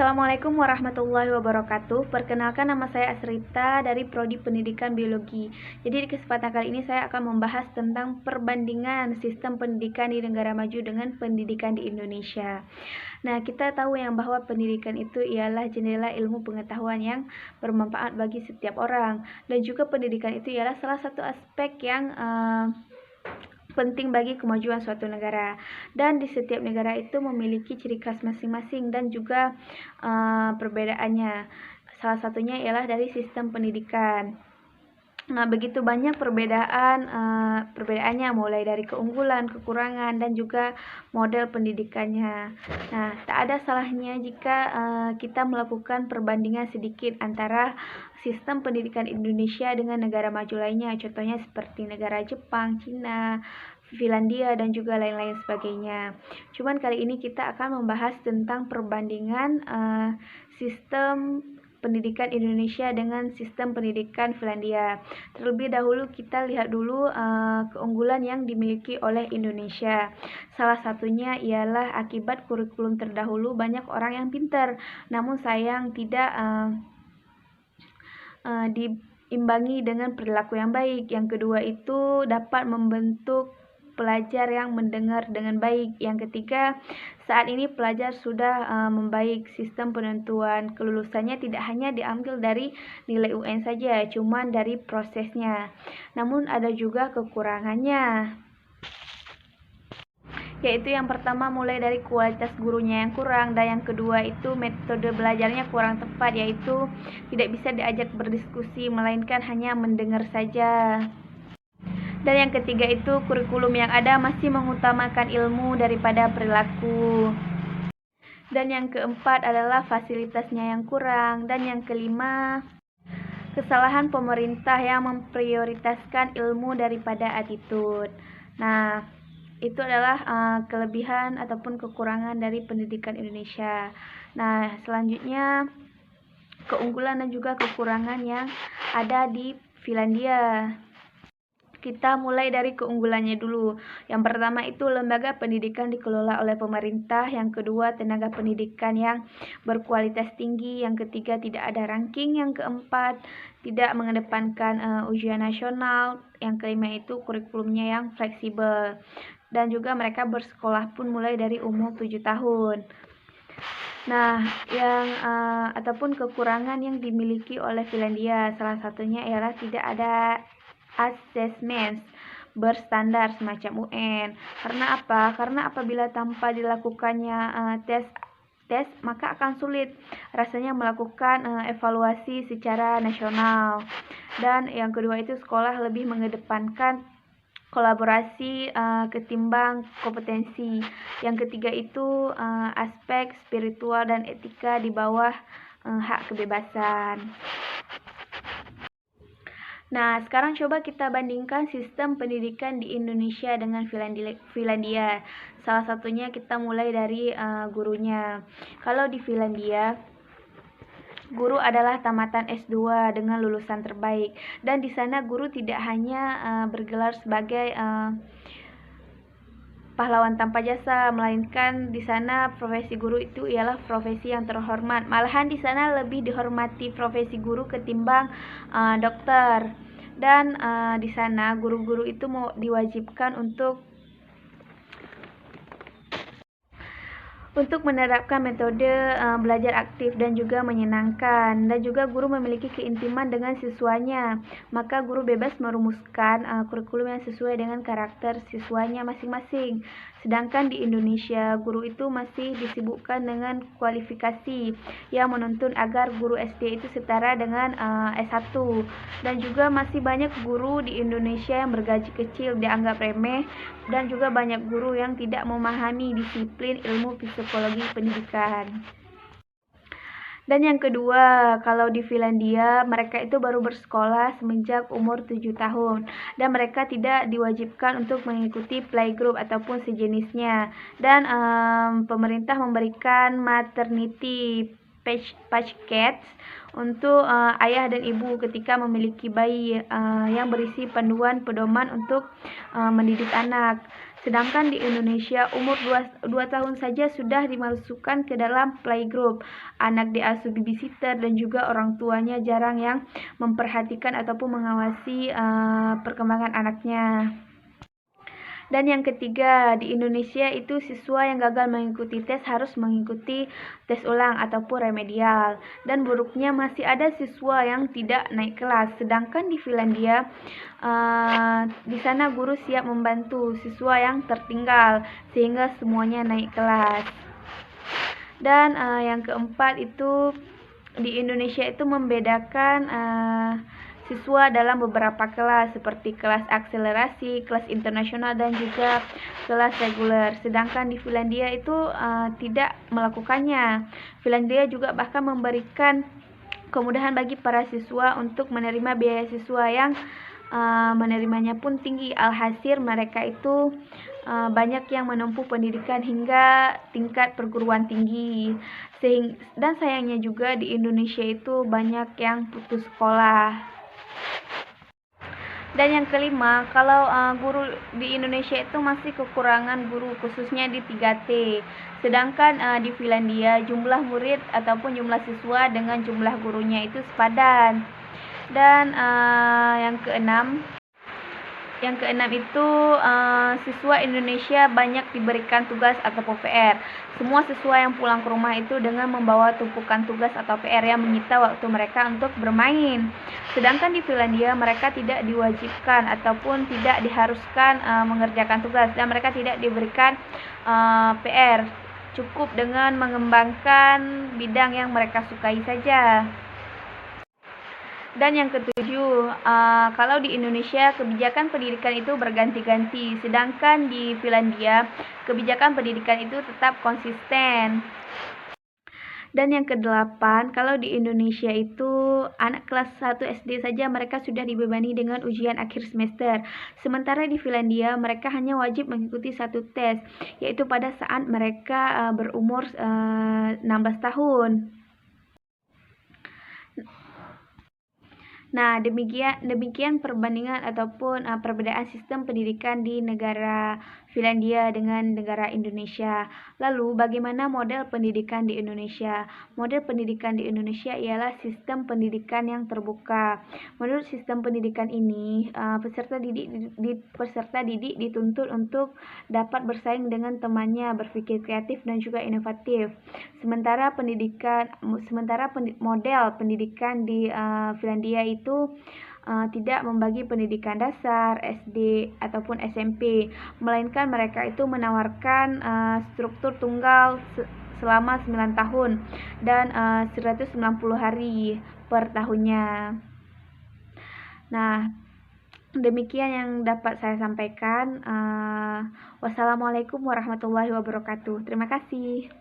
Assalamualaikum warahmatullahi wabarakatuh. Perkenalkan, nama saya Asrita dari Prodi Pendidikan Biologi. Jadi di kesempatan kali ini saya akan membahas tentang perbandingan sistem pendidikan di negara maju dengan pendidikan di Indonesia. Nah, kita tahu yang bahwa pendidikan itu ialah jendela ilmu pengetahuan yang bermanfaat bagi setiap orang, dan juga pendidikan itu ialah salah satu aspek yang penting bagi kemajuan suatu negara, dan di setiap negara itu memiliki ciri khas masing-masing dan juga perbedaannya. Salah satunya ialah dari sistem pendidikan. Nah, begitu banyak perbedaannya, mulai dari keunggulan, kekurangan, dan juga model pendidikannya. Nah, tak ada salahnya jika kita melakukan perbandingan sedikit antara sistem pendidikan Indonesia dengan negara maju lainnya, contohnya seperti negara Jepang, Cina, Finlandia, dan juga lain-lain sebagainya. Cuman kali ini kita akan membahas tentang perbandingan sistem pendidikan Indonesia dengan sistem pendidikan Finlandia. Terlebih dahulu kita lihat dulu keunggulan yang dimiliki oleh Indonesia. Salah satunya ialah akibat kurikulum terdahulu banyak orang yang pintar, namun sayang tidak diimbangi dengan perilaku yang baik. Yang kedua itu dapat membentuk pelajar yang mendengar dengan baik. Yang ketiga, saat ini pelajar sudah membaik. Sistem penentuan kelulusannya tidak hanya diambil dari nilai UN saja, cuman dari prosesnya. Namun ada juga kekurangannya, yaitu yang pertama mulai dari kualitas gurunya yang kurang, dan yang kedua itu metode belajarnya kurang tepat, yaitu tidak bisa diajak berdiskusi melainkan hanya mendengar saja. Dan yang ketiga itu kurikulum yang ada masih mengutamakan ilmu daripada perilaku. Dan yang keempat adalah fasilitasnya yang kurang. Dan yang kelima, kesalahan pemerintah yang memprioritaskan ilmu daripada attitude. Nah, itu adalah kelebihan ataupun kekurangan dari pendidikan Indonesia. Nah, selanjutnya keunggulan dan juga kekurangan yang ada di Finlandia. Kita mulai dari keunggulannya dulu. Yang pertama itu lembaga pendidikan dikelola oleh pemerintah. Yang kedua, tenaga pendidikan yang berkualitas tinggi. Yang ketiga, tidak ada ranking. Yang keempat, tidak mengedepankan ujian nasional. Yang kelima itu kurikulumnya yang fleksibel. Dan juga mereka bersekolah pun mulai dari umur 7 tahun. Nah, yang ataupun kekurangan yang dimiliki oleh Finlandia, salah satunya ialah tidak ada assessment berstandar semacam UN. Karena apa? Karena apabila tanpa dilakukannya tes, maka akan sulit rasanya melakukan evaluasi secara nasional. Dan yang kedua itu sekolah lebih mengedepankan kolaborasi ketimbang kompetensi. Yang ketiga itu aspek spiritual dan etika di bawah hak kebebasan. Nah, sekarang coba kita bandingkan sistem pendidikan di Indonesia dengan Finlandia. Salah satunya kita mulai dari gurunya. Kalau di Finlandia, guru adalah tamatan S2 dengan lulusan terbaik, dan di sana guru tidak hanya bergelar sebagai pahlawan tanpa jasa, melainkan di sana profesi guru itu ialah profesi yang terhormat. Malahan di sana lebih dihormati profesi guru ketimbang dokter. Dan di sana guru-guru itu diwajibkan untuk menerapkan metode belajar aktif dan juga menyenangkan, dan juga guru memiliki keintiman dengan siswanya. Maka guru bebas merumuskan kurikulum yang sesuai dengan karakter siswanya masing-masing. Sedangkan di Indonesia, guru itu masih disibukkan dengan kualifikasi yang menuntun agar guru SD itu setara dengan S1. Dan juga masih banyak guru di Indonesia yang bergaji kecil, dianggap remeh, dan juga banyak guru yang tidak memahami disiplin ilmu psikologi pendidikan. Dan yang kedua, kalau di Finlandia, mereka itu baru bersekolah semenjak umur 7 tahun. Dan mereka tidak diwajibkan untuk mengikuti playgroup ataupun sejenisnya. Dan pemerintah memberikan maternity package untuk ayah dan ibu ketika memiliki bayi yang berisi panduan pedoman untuk mendidik anak. Sedangkan di Indonesia umur 2 tahun saja sudah dimasukkan ke dalam playgroup. Anak diasuh babysitter dan juga orang tuanya jarang yang memperhatikan ataupun mengawasi perkembangan anaknya. Dan yang ketiga, di Indonesia itu siswa yang gagal mengikuti tes harus mengikuti tes ulang ataupun remedial. Dan buruknya masih ada siswa yang tidak naik kelas. Sedangkan di Finlandia, di sana guru siap membantu siswa yang tertinggal sehingga semuanya naik kelas. Dan yang keempat itu di Indonesia itu membedakan siswa dalam beberapa kelas seperti kelas akselerasi, kelas internasional dan juga kelas reguler. Sedangkan di Finlandia itu tidak melakukannya. Finlandia juga bahkan memberikan kemudahan bagi para siswa untuk menerima biaya siswa yang menerimanya pun tinggi. Alhasil mereka itu banyak yang menempuh pendidikan hingga tingkat perguruan tinggi. Dan sayangnya juga di Indonesia itu banyak yang putus sekolah. Dan yang kelima, kalau guru di Indonesia itu masih kekurangan guru, khususnya di 3T. Sedangkan di Finlandia jumlah murid ataupun jumlah siswa dengan jumlah gurunya itu sepadan. Dan yang keenam itu siswa Indonesia banyak diberikan tugas atau PR. Semua siswa yang pulang ke rumah itu dengan membawa tumpukan tugas atau PR yang menyita waktu mereka untuk bermain. Sedangkan di Finlandia mereka tidak diwajibkan ataupun tidak diharuskan mengerjakan tugas dan mereka tidak diberikan PR. Cukup dengan mengembangkan bidang yang mereka sukai saja. Dan yang ketujuh, kalau di Indonesia kebijakan pendidikan itu berganti-ganti, sedangkan di Finlandia kebijakan pendidikan itu tetap konsisten. Dan yang kedelapan, kalau di Indonesia itu anak kelas 1 SD saja mereka sudah dibebani dengan ujian akhir semester. Sementara di Finlandia mereka hanya wajib mengikuti satu tes, yaitu pada saat mereka berumur 16 tahun. Nah, demikian perbandingan ataupun perbedaan sistem pendidikan di negara Finlandia dengan negara Indonesia. Lalu, bagaimana model pendidikan di Indonesia? Model pendidikan di Indonesia ialah sistem pendidikan yang terbuka. Menurut sistem pendidikan ini, peserta didik dituntut untuk dapat bersaing dengan temannya, berpikir kreatif dan juga inovatif. Sementara model pendidikan di Finlandia itu tidak membagi pendidikan dasar, SD ataupun SMP, melainkan mereka itu menawarkan struktur tunggal selama 9 tahun dan 190 hari per tahunnya. Nah, demikian yang dapat saya sampaikan. Wassalamualaikum warahmatullahi wabarakatuh. Terima kasih.